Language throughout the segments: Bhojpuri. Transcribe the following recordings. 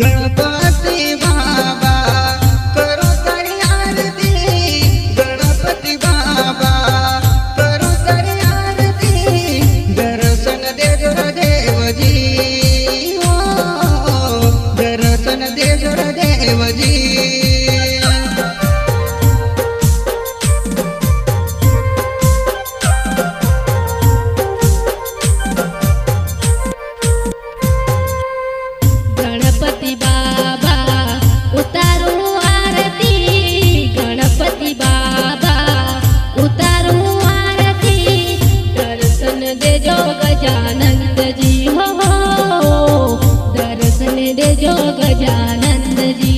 गणपति बाबा करो तारी आरती, गणपति बाबा करो तारी आरती, दर्शन देजो देवजी, हो दर्शन देजो देवजी। गणपति बाबा उतारो आरती, गणपति बाबा उतारो आरती, दर्शन देजो गजानंद जी, हो दर्शन देजो गजानंद जी।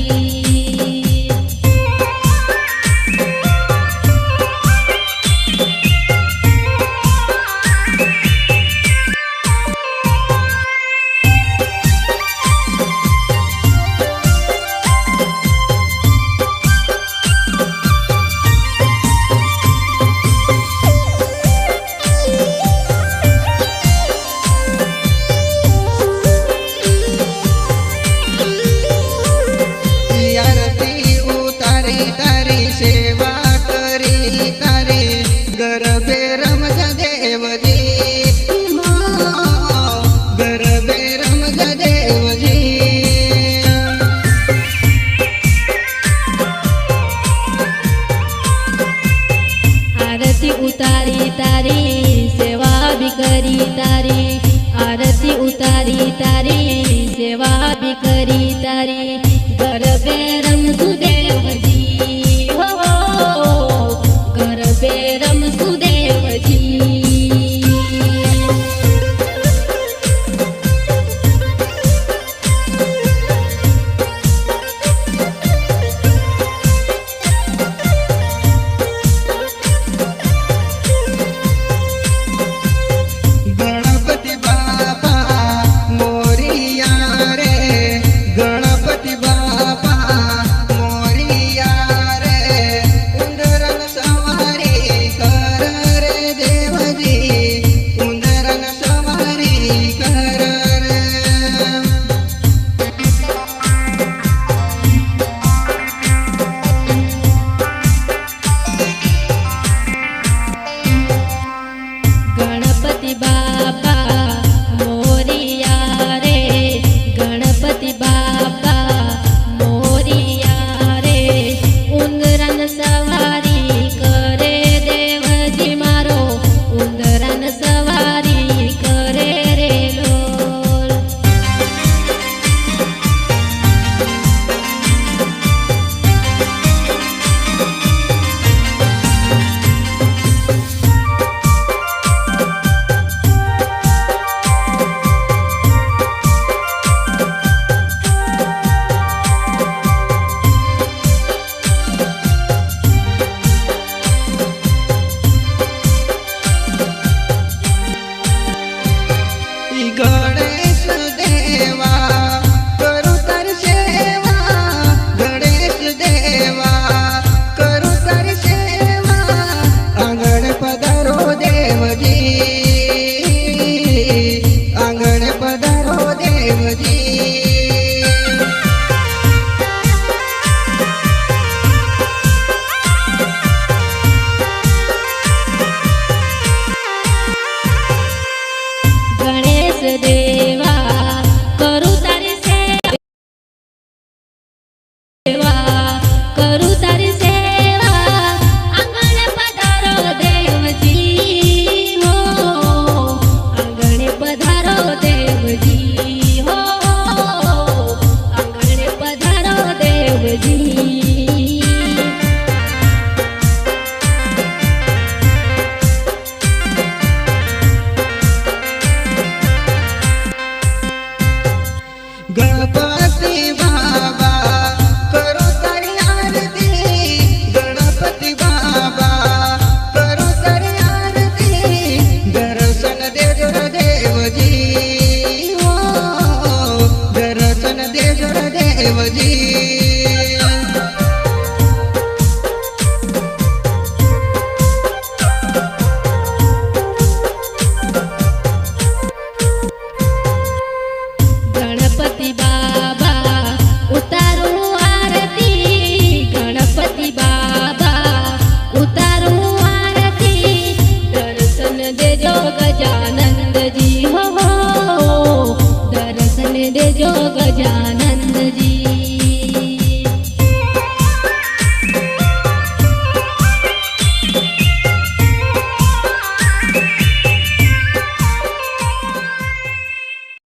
आरती उतारी तारी सेवा करी तारी, गरबे रमजा देवजी, गरबे रमजा देवजी। आरती उतारी तारी सेवा भी करी तारी, आरती उतारी तारी सेवा भी करी तारी, गरबे रमसुदेव जी, हो गरबे रमसुदेव जी। गणपति बाबा मोरिया रे, गणपति बाबा मोरिया रे, उंदरन सवारी कर रे देवजी, उंदरन सवारी कर रे। गणपति बाबा मोरिया रे, गणपति बाबा मोरिया रे, उंदरन सवारी करे देवजी मारो, उंदरन सवारी करे रे लोल। गणेश देवा करू तारी सेवा, गणेश देवा करू तारी सेवा, आंगण पधारो देवजी, आंगण पधारो देवजी। गणेश देवा करू तारी सेवा, करू तारी सेवा, आंगण पधारो देवजी, हो आंगण पधारो देवजी, हो आंगण पधारो देवजी। गणपति बाबा करो तारी आरती, गणपति बाबा करो तारी आरती, दर्शन देजो देवजी, हो दर्शन देजो देवजी।